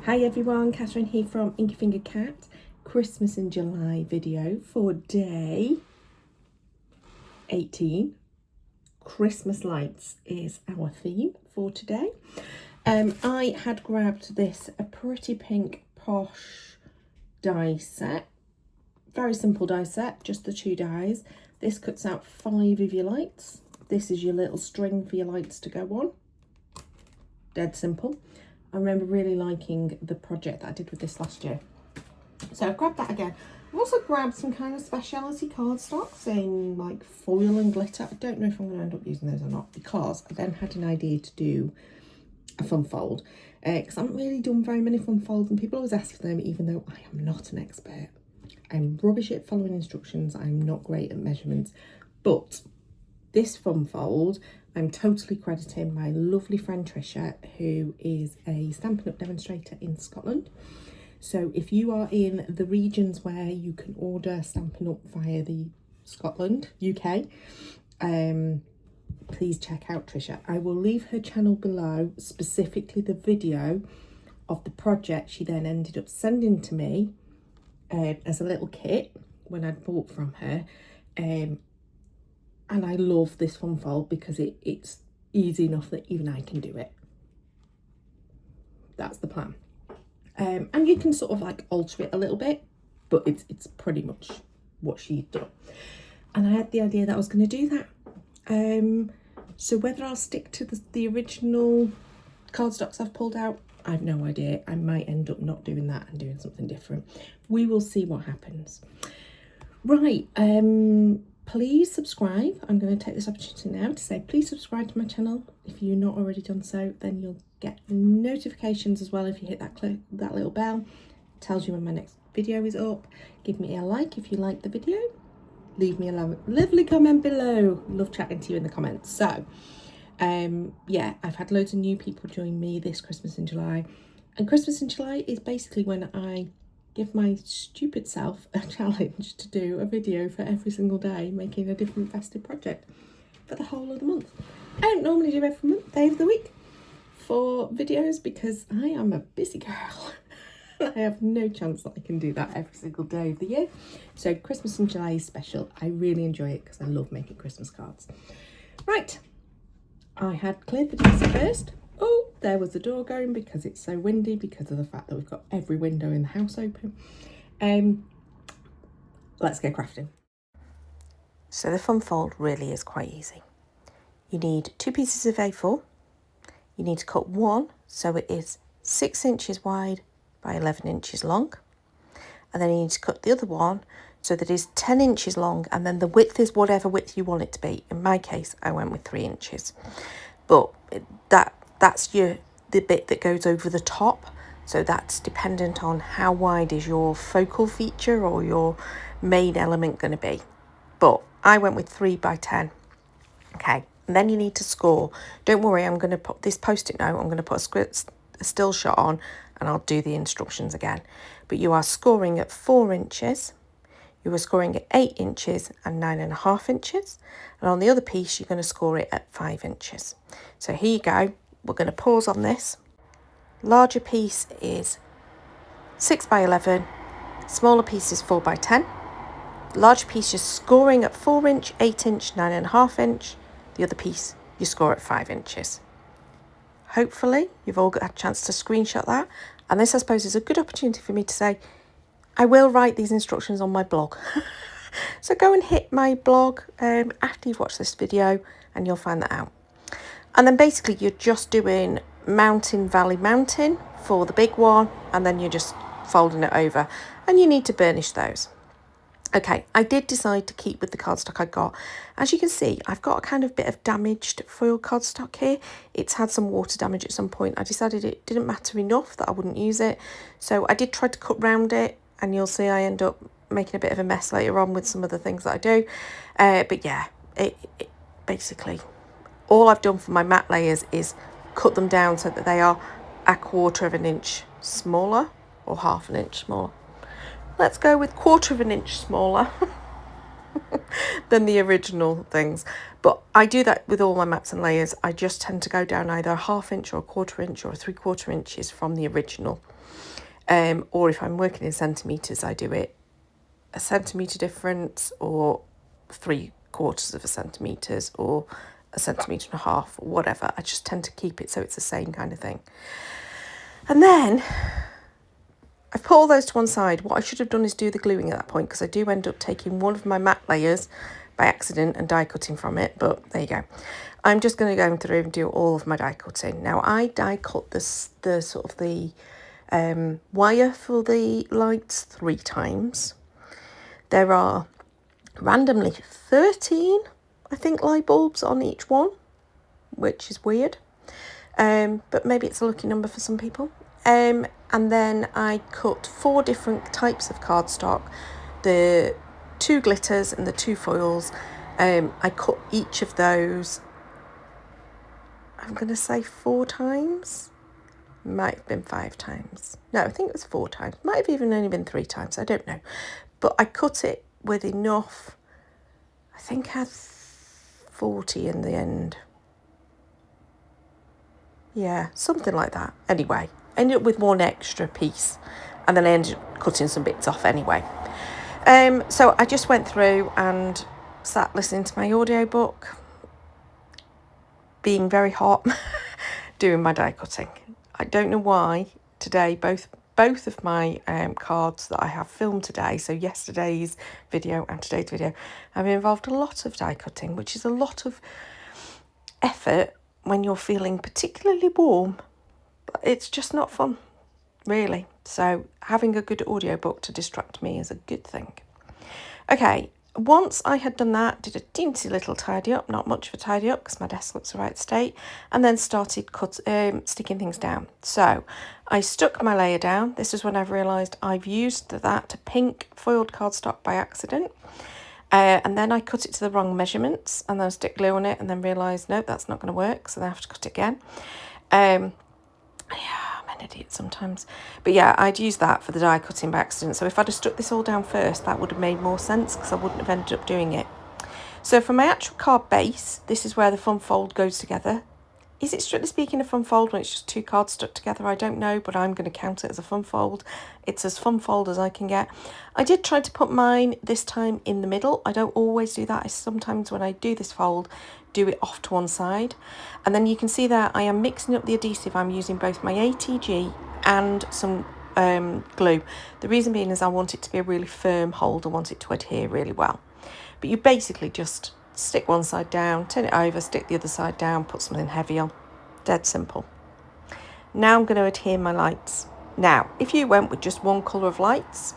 Hi everyone, Catherine here from Inky Finger Cat. Christmas in July video for day 18. Christmas lights is our theme for today. I had grabbed this a pretty pink posh die set. Very simple die set, just the 2 dies. This cuts out 5 of your lights. This is your little string for your lights to go on. Dead simple. I remember really liking the project that I did with this last year. So I've grabbed that again. I've also grabbed some kind of speciality cardstocks in like foil and glitter. I don't know if I'm going to end up using those or not, because I then had an idea to do a fun fold. Because I haven't really done very many fun folds and people always ask for them, even though I am not an expert. I'm rubbish at following instructions. I'm not great at measurements. But this fun fold, I'm totally crediting my lovely friend Trisha, who is a Stampin' Up demonstrator in Scotland. So if you are in the regions where you can order Stampin' Up via the Scotland, UK, please check out Trisha. I will leave her channel below, specifically the video of the project she then ended up sending to me as a little kit when I'd bought from her. And I love this fun fold because it's easy enough that even I can do it. That's the plan. And you can sort of like alter it a little bit, but it's pretty much what she's done. And I had the idea that I was going to do that. So whether I'll stick to the original cardstocks I've pulled out, I have no idea. I might end up not doing that and doing something different. We will see what happens. Right. Please subscribe. I'm going to take this opportunity now to say please subscribe to my channel. If you're not already done so, then you'll get notifications as well if you hit that little bell. It tells you when my next video is up. Give me a like if you like the video. Leave me a lovely comment below. Love chatting to you in the comments. So, yeah, I've had loads of new people join me this Christmas in July. And Christmas in July is basically when I give my stupid self a challenge to do a video for every single day, making a different festive project for the whole of the month. I don't normally do every day of the week for videos because I am a busy girl. I have no chance that I can do that every single day of the year. So Christmas in July is special. I really enjoy it because I love making Christmas cards. Right, I had cleared the desk first. Oh, there was the door going because it's so windy because of the fact that we've got every window in the house open. Let's get crafting. So the fun fold really is quite easy. You need 2 pieces of A4. You need to cut one so it is 6 inches wide by 11 inches long. And then you need to cut the other one so that it is 10 inches long, and then the width is whatever width you want it to be. In my case, I went with 3 inches. But that's the bit that goes over the top. So that's dependent on how wide is your focal feature or your main element going to be. But I went with 3 by 10. Okay, and then you need to score. Don't worry, I'm going to put this post-it note, I'm going to put a still shot on and I'll do the instructions again. But you are scoring at 4 inches. You are scoring at 8 inches and 9.5 inches. And on the other piece, you're going to score it at 5 inches. So here you go. We're going to pause on this. Larger piece is 6 by 11. Smaller piece is 4 by 10. Larger piece you're scoring at 4 inch, 8 inch, 9.5 inch. The other piece you score at 5 inches. Hopefully you've all got a chance to screenshot that. And this, I suppose, is a good opportunity for me to say, I will write these instructions on my blog. So go and hit my blog after you've watched this video and you'll find that out. And then basically you're just doing mountain, valley, mountain for the big one, and then you're just folding it over, and you need to burnish those. Okay, I did decide to keep with the cardstock I got. As you can see, I've got a kind of bit of damaged foil cardstock here. It's had some water damage at some point. I decided it didn't matter enough that I wouldn't use it. So I did try to cut round it, and you'll see I end up making a bit of a mess later on with some of the things that I do. But yeah, it basically, all I've done for my matte layers is cut them down so that they are 1/4 of an inch smaller or 1/2 inch smaller. Let's go with 1/4 of an inch smaller. than the original things. But I do that with all my mats and layers. I just tend to go down either a 1/2 inch or a 1/4 inch or 3/4 inches from the original. Or if I'm working in centimetres, I do it a centimetre difference or 3/4 of a centimetres or a 1.5 centimetres or whatever. I just tend to keep it so it's the same kind of thing. And then I've put all those to one side. What I should have done is do the gluing at that point, because I do end up taking one of my matte layers by accident and die cutting from it, but there you go. I'm just going to go through and do all of my die cutting. Now I die cut the sort of the wire for the lights 3 times. There are randomly 13, I think, light bulbs on each one, which is weird. But maybe it's a lucky number for some people. And then I cut 4 different types of cardstock, the 2 glitters and the 2 foils. I cut each of those, I'm going to say 4 times. Might have been 5 times. No, I think it was 4 times. Might have even only been 3 times. I don't know. But I cut it with enough. I think I had 40 in the end. Yeah, something like that. Anyway, ended up with 1 extra piece. And then I ended up cutting some bits off anyway. So I just went through and sat listening to my audiobook, being very hot, doing my die cutting. I don't know why today both of my cards that I have filmed today, so yesterday's video and today's video, have involved a lot of die cutting, which is a lot of effort when you're feeling particularly warm. It's just not fun, really. So having a good audiobook to distract me is a good thing. Okay, once I had done that, did a teensy little tidy up, not much of a tidy up because my desk looks the right state, and then started sticking things down. So I stuck my layer down. This is when I've realised I've used that pink foiled cardstock by accident. And then I cut it to the wrong measurements and then I stick glue on it and then realised, nope, that's not going to work. So then I have to cut it again. Yeah, I'm an idiot sometimes. But yeah, I'd used that for the die cutting by accident. So if I'd have stuck this all down first, that would have made more sense because I wouldn't have ended up doing it. So for my actual card base, this is where the fun fold goes together. Is it strictly speaking a fun fold when it's just 2 cards stuck together? I don't know, but I'm going to count it as a fun fold. It's as fun fold as I can get. I did try to put mine this time in the middle. I don't always do that. I sometimes, when I do this fold, do it off to one side. And then you can see there I am mixing up the adhesive. I'm using both my ATG and some glue. The reason being is I want it to be a really firm hold. I want it to adhere really well. But you basically just stick one side down, turn it over, stick the other side down, put something heavy on. Dead simple. Now I'm going to adhere my lights. Now, if you went with just one colour of lights,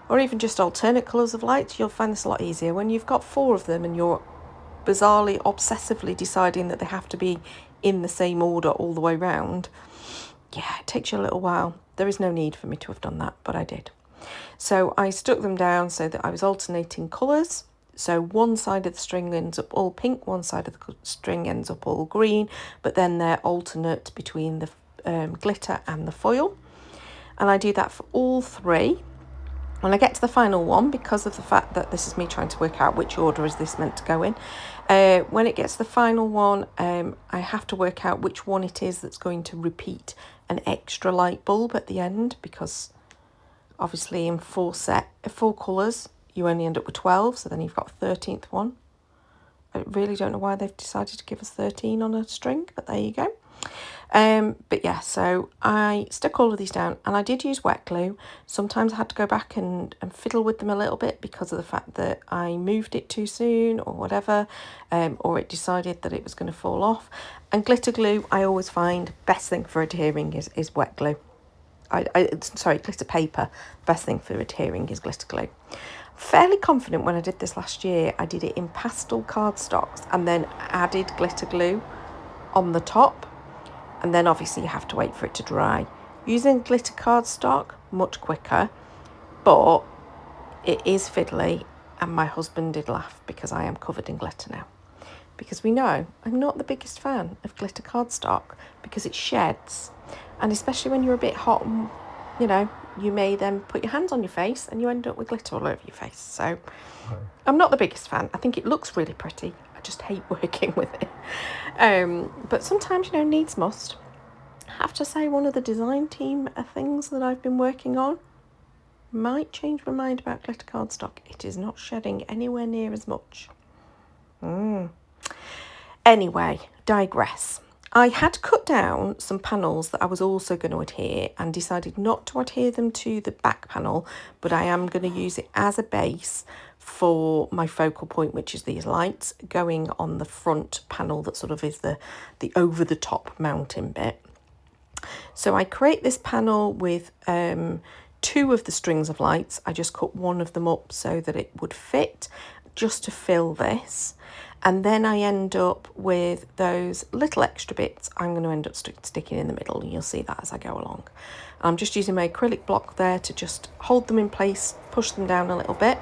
or even just alternate colours of lights, you'll find this a lot easier. When you've got 4 of them and you're bizarrely, obsessively deciding that they have to be in the same order all the way round, yeah, it takes you a little while. There is no need for me to have done that, but I did. So I stuck them down so that I was alternating colours. So one side of the string ends up all pink, one side of the string ends up all green, but then they're alternate between the glitter and the foil. And I do that for all 3. When I get to the final one, because of the fact that this is me trying to work out which order is this meant to go in, when it gets to the final one, I have to work out which one it is that's going to repeat an extra light bulb at the end, because obviously in 4 colours, you only end up with 12, so then you've got a 13th one. I really don't know why they've decided to give us 13 on a string, but there you go. But yeah, so I stuck all of these down and I did use wet glue. Sometimes I had to go back and fiddle with them a little bit because of the fact that I moved it too soon or whatever, or it decided that it was going to fall off. And glitter glue, I always find best thing for adhering is wet glue. Sorry, glitter paper. Best thing for adhering is glitter glue. Fairly confident when I did this last year, I did it in pastel cardstocks and then added glitter glue on the top. And then obviously you have to wait for it to dry. Using glitter cardstock, much quicker, but it is fiddly. And my husband did laugh because I am covered in glitter now. Because we know I'm not the biggest fan of glitter cardstock because it sheds. And especially when you're a bit hot and you know, you may then put your hands on your face and you end up with glitter all over your face. So I'm not the biggest fan. I think it looks really pretty. I just hate working with it. But sometimes, you know, needs must. I have to say, one of the design team things that I've been working on might change my mind about glitter cardstock. It is not shedding anywhere near as much. Anyway, digress. I had cut down some panels that I was also going to adhere and decided not to adhere them to the back panel, but I am going to use it as a base for my focal point, which is these lights going on the front panel that sort of is the over the top mounting bit. So I create this panel with 2 of the strings of lights. I just cut one of them up so that it would fit just to fill this. And then I end up with those little extra bits I'm going to end up sticking in the middle, and you'll see that as I go along. I'm just using my acrylic block there to just hold them in place, push them down a little bit.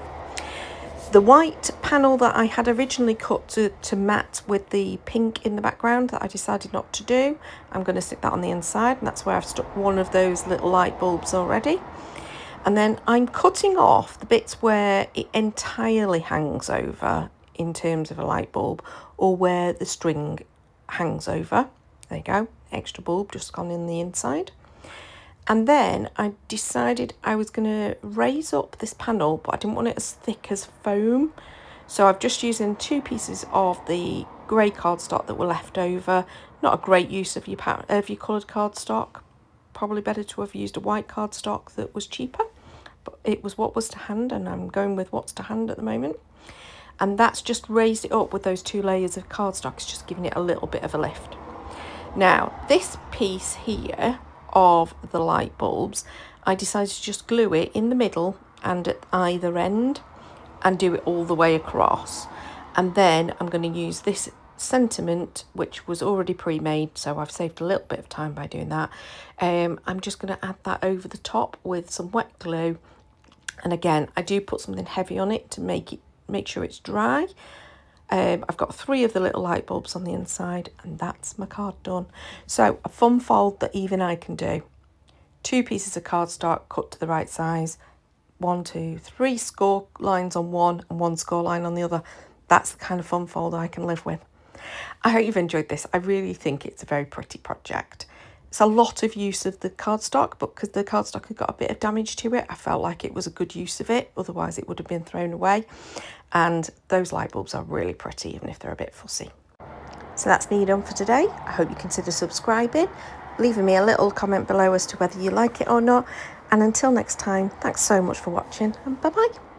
The white panel that I had originally cut to matte with the pink in the background that I decided not to do, I'm going to stick that on the inside, and that's where I've stuck one of those little light bulbs already. And then I'm cutting off the bits where it entirely hangs over in terms of a light bulb, or where the string hangs over. There you go, extra bulb just gone in the inside. And then I decided I was going to raise up this panel, but I didn't want it as thick as foam. So I've just using 2 pieces of the grey cardstock that were left over. Not a great use of your coloured cardstock. Probably better to have used a white cardstock that was cheaper. But it was what was to hand, and I'm going with what's to hand at the moment. And that's just raised it up with those 2 layers of cardstock. It's just giving it a little bit of a lift. Now, this piece here of the light bulbs, I decided to just glue it in the middle and at either end and do it all the way across. And then I'm going to use this sentiment, which was already pre-made, so I've saved a little bit of time by doing that. I'm just going to add that over the top with some wet glue. And again, I do put something heavy on it to make sure it's dry. I've got 3 of the little light bulbs on the inside, and that's my card done. So a fun fold that even I can do. 2 pieces of cardstock cut to the right size, 1, 2, 3 score lines on one and 1 score line on the other. That's the kind of fun fold I can live with. I hope you've enjoyed this. I really think it's a very pretty project. It's a lot of use of the cardstock, but because the cardstock had got a bit of damage to it, I felt like it was a good use of it. Otherwise, it would have been thrown away. And those light bulbs are really pretty, even if they're a bit fussy. So that's me done for today. I hope you consider subscribing, leaving me a little comment below as to whether you like it or not. And until next time, thanks so much for watching, and bye-bye.